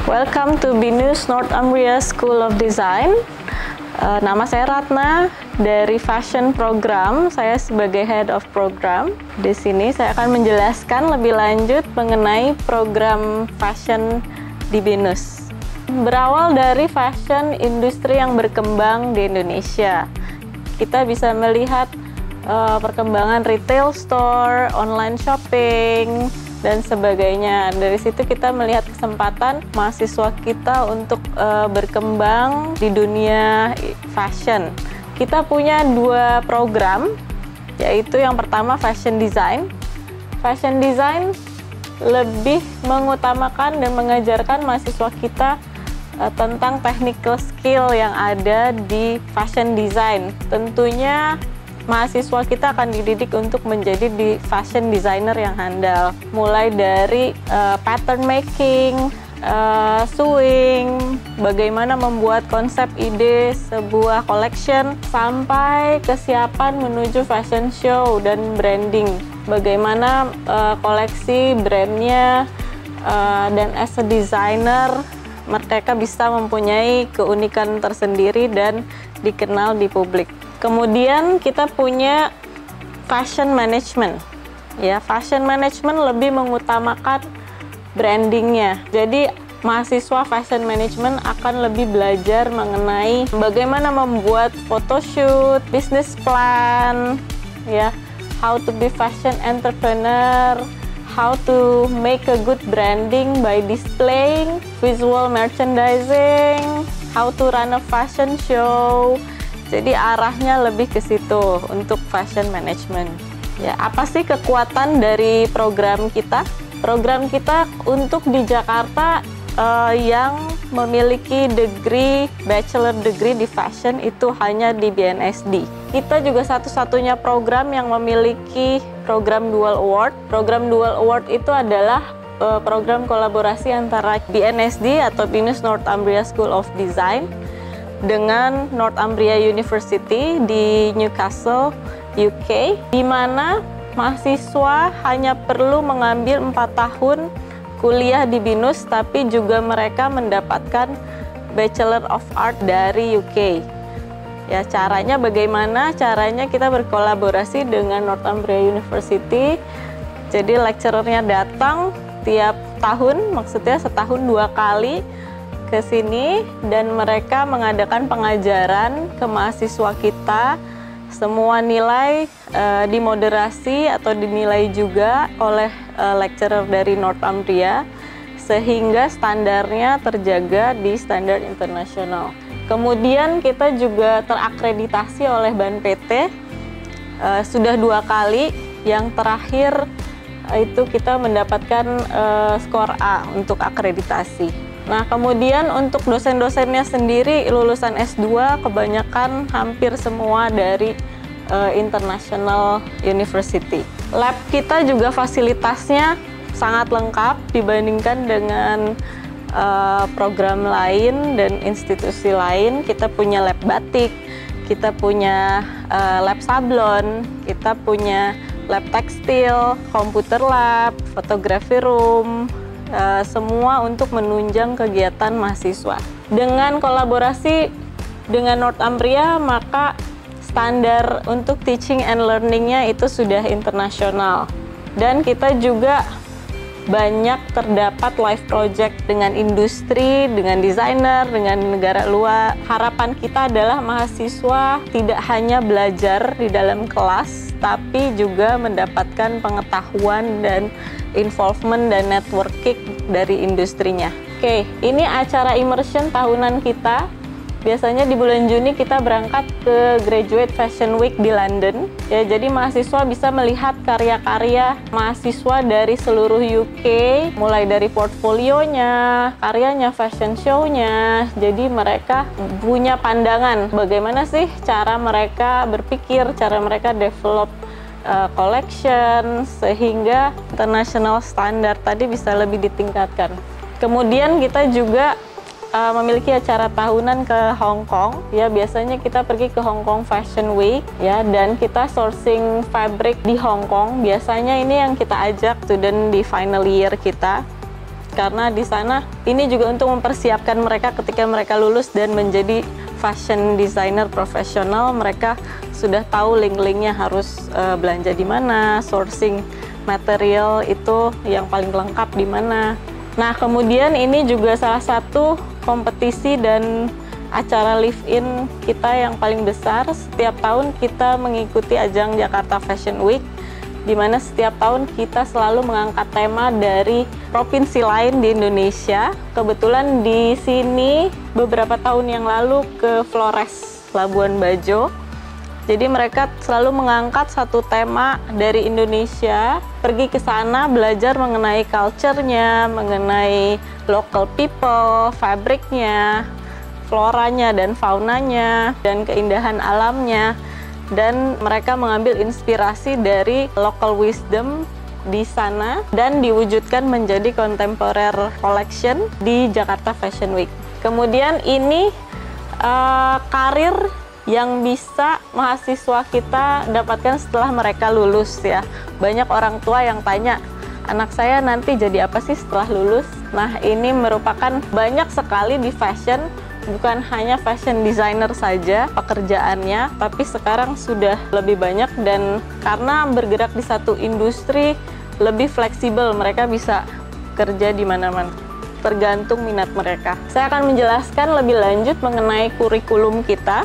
Welcome to BINUS Northumbria School of Design. Nama saya Ratna dari Fashion Program. Saya sebagai Head of Program. Di sini saya akan menjelaskan lebih lanjut mengenai program fashion di BINUS. Berawal dari fashion industri yang berkembang di Indonesia, kita bisa melihat perkembangan retail store, online shopping, dan sebagainya. Dari situ kita melihat kesempatan mahasiswa kita untuk berkembang di dunia fashion. Kita punya dua program, yaitu yang pertama fashion design. Fashion design lebih mengutamakan dan mengajarkan mahasiswa kita tentang technical skill yang ada di fashion design. Tentunya mahasiswa kita akan dididik untuk menjadi fashion designer yang handal, mulai dari pattern making, sewing, bagaimana membuat konsep ide sebuah collection, sampai kesiapan menuju fashion show dan branding, bagaimana koleksi brandnya, dan as a designer mereka bisa mempunyai keunikan tersendiri dan dikenal di publik. Kemudian kita punya fashion management. Ya, fashion management lebih mengutamakan brandingnya. Jadi mahasiswa fashion management akan lebih belajar mengenai bagaimana membuat photoshoot, business plan, ya, how to be fashion entrepreneur, how to make a good branding by displaying, visual merchandising, how to run a fashion show. Jadi arahnya lebih ke situ untuk fashion management. Ya, apa sih kekuatan dari program kita? Program kita untuk di Jakarta yang memiliki bachelor degree di fashion itu hanya di BNSD. Kita juga satu-satunya program yang memiliki program Dual Award. Program Dual Award itu adalah program kolaborasi antara BNSD atau BINUS Northumbria School of Design dengan Northumbria University di Newcastle, UK, di mana mahasiswa hanya perlu mengambil 4 tahun kuliah di BINUS, tapi juga mereka mendapatkan Bachelor of Art dari UK. Ya, caranya bagaimana? Caranya kita berkolaborasi dengan Northumbria University. Jadi lecturernya datang tiap tahun, maksudnya setahun 2 kali ke sini, dan mereka mengadakan pengajaran ke mahasiswa kita. Semua nilai dimoderasi atau dinilai juga oleh lecturer dari Northumbria, sehingga standarnya terjaga di standar internasional. Kemudian kita juga terakreditasi oleh BAN PT, sudah 2 kali. Yang terakhir itu kita mendapatkan skor A untuk akreditasi. Nah, kemudian untuk dosen-dosennya sendiri lulusan S2 kebanyakan hampir semua dari International University. Lab kita juga fasilitasnya sangat lengkap dibandingkan dengan program lain dan institusi lain. Kita punya lab batik, kita punya lab sablon, kita punya lab tekstil, komputer lab, fotografi room, semua untuk menunjang kegiatan mahasiswa. Dengan kolaborasi dengan Northumbria, maka standar untuk teaching and learning-nya itu sudah internasional. Dan kita juga banyak terdapat live project dengan industri, dengan desainer, dengan negara luar. Harapan kita adalah mahasiswa tidak hanya belajar di dalam kelas, tapi juga mendapatkan pengetahuan dan involvement dan networking dari industrinya. Oke, ini acara immersion tahunan kita. Biasanya di bulan Juni kita berangkat ke Graduate Fashion Week di London. Ya, jadi mahasiswa bisa melihat karya-karya mahasiswa dari seluruh UK, mulai dari portfolionya, karyanya, fashion show-nya. Jadi mereka punya pandangan bagaimana sih cara mereka berpikir, cara mereka develop collection, sehingga international standard tadi bisa lebih ditingkatkan. Kemudian kita juga memiliki acara tahunan ke Hong Kong. Ya, biasanya kita pergi ke Hong Kong Fashion Week, ya, dan kita sourcing fabric di Hong Kong. Biasanya ini yang kita ajak student di final year kita. karena di sana ini juga untuk mempersiapkan mereka ketika mereka lulus dan menjadi fashion designer profesional. Mereka sudah tahu link-linknya harus belanja di mana, sourcing material itu yang paling lengkap di mana. Nah, kemudian ini juga salah satu kompetisi dan acara live-in kita yang paling besar. Setiap tahun kita mengikuti ajang Jakarta Fashion Week, di mana setiap tahun kita selalu mengangkat tema dari provinsi lain di Indonesia. Kebetulan di sini beberapa tahun yang lalu ke Flores, Labuan Bajo. Jadi mereka selalu mengangkat satu tema dari Indonesia, pergi ke sana belajar mengenai culture-nya, mengenai local people, fabriknya, floranya dan faunanya, dan keindahan alamnya. Dan mereka mengambil inspirasi dari local wisdom di sana dan diwujudkan menjadi contemporary collection di Jakarta Fashion Week. Kemudian ini karir yang bisa mahasiswa kita dapatkan setelah mereka lulus ya. Banyak orang tua yang tanya, anak saya nanti jadi apa sih setelah lulus? Nah, ini merupakan banyak sekali di fashion. Bukan hanya fashion designer saja pekerjaannya, tapi sekarang sudah lebih banyak, dan karena bergerak di satu industri lebih fleksibel, mereka bisa kerja di mana-mana, tergantung minat mereka. Saya akan menjelaskan lebih lanjut mengenai kurikulum kita.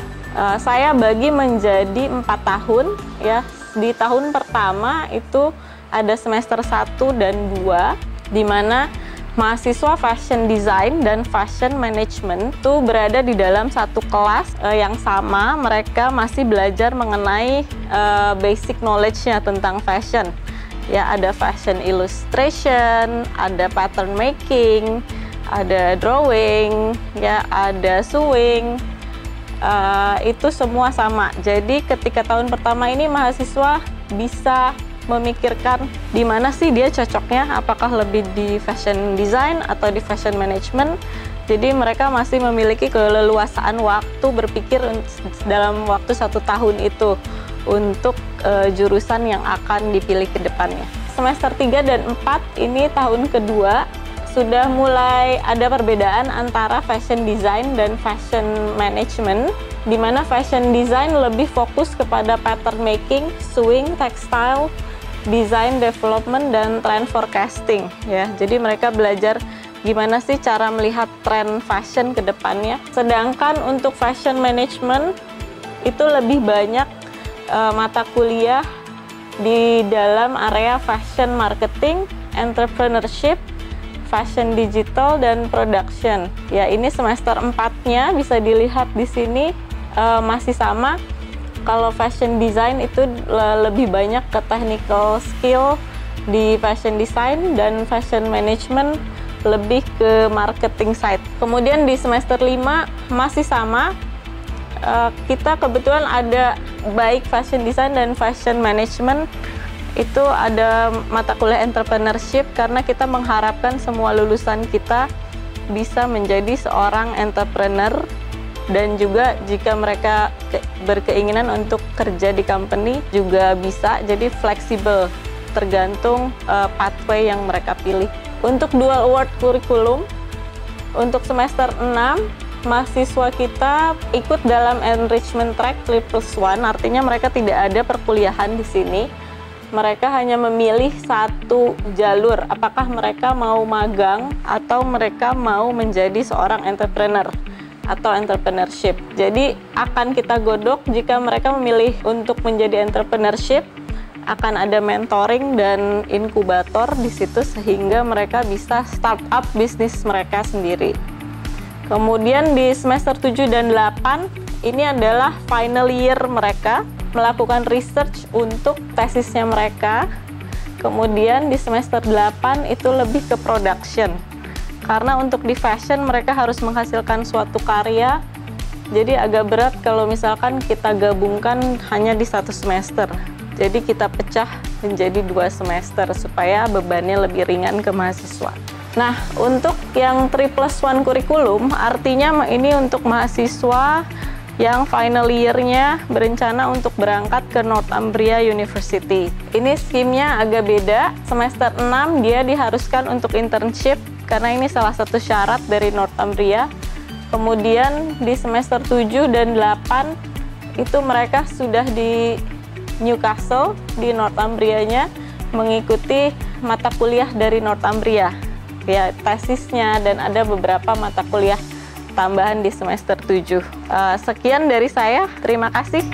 Saya bagi menjadi 4 tahun ya. Di tahun pertama itu ada semester 1 dan 2, di mana mahasiswa fashion design dan fashion management itu berada di dalam satu kelas yang sama. Mereka masih belajar mengenai basic knowledge-nya tentang fashion. Ya, ada fashion illustration, ada pattern making, ada drawing, ya, ada sewing. Itu semua sama. Jadi ketika tahun pertama ini mahasiswa bisa memikirkan di mana sih dia cocoknya, apakah lebih di fashion design atau di fashion management. Jadi mereka masih memiliki keleluasaan waktu berpikir dalam waktu 1 tahun itu untuk jurusan yang akan dipilih ke depannya. Semester 3 dan 4 ini tahun kedua sudah mulai ada perbedaan antara fashion design dan fashion management, di mana fashion design lebih fokus kepada pattern making, sewing, textile, design development, dan trend forecasting ya. Jadi mereka belajar gimana sih cara melihat tren fashion ke depannya. Sedangkan untuk fashion management itu lebih banyak mata kuliah di dalam area fashion marketing, entrepreneurship, fashion digital, dan production. Ya, ini semester 4-nya bisa dilihat di sini masih sama. Kalau fashion design itu lebih banyak ke technical skill di fashion design, dan fashion management lebih ke marketing side. Kemudian di semester 5 masih sama. Kita kebetulan ada baik fashion design dan fashion management itu ada mata kuliah entrepreneurship, karena kita mengharapkan semua lulusan kita bisa menjadi seorang entrepreneur. Dan juga jika mereka berkeinginan untuk kerja di company juga bisa, jadi fleksibel tergantung pathway yang mereka pilih. Untuk dual award curriculum, untuk semester 6 mahasiswa kita ikut dalam enrichment track 3+1, artinya mereka tidak ada perkuliahan di sini. Mereka hanya memilih satu jalur, apakah mereka mau magang atau mereka mau menjadi seorang entrepreneur atau entrepreneurship. Jadi akan kita godok jika mereka memilih untuk menjadi entrepreneurship, akan ada mentoring dan inkubator di situ sehingga mereka bisa start up bisnis mereka sendiri. Kemudian di semester 7 dan 8 ini adalah final year mereka melakukan research untuk tesisnya mereka. Kemudian di semester 8 itu lebih ke production. Karena untuk di fashion mereka harus menghasilkan suatu karya, jadi agak berat kalau misalkan kita gabungkan hanya di 1 semester. Jadi kita pecah menjadi 2 semester supaya bebannya lebih ringan ke mahasiswa. Nah, untuk yang 3+1 kurikulum, artinya ini untuk mahasiswa yang final year-nya berencana untuk berangkat ke Northumbria University. Ini skimnya agak beda. Semester 6 dia diharuskan untuk internship karena ini salah satu syarat dari Northumbria. Kemudian di semester 7 dan 8 itu mereka sudah di Newcastle, di Northumbria-nya, mengikuti mata kuliah dari Northumbria, ya tesisnya, dan ada beberapa mata kuliah tambahan di semester 7. Sekian dari saya, terima kasih.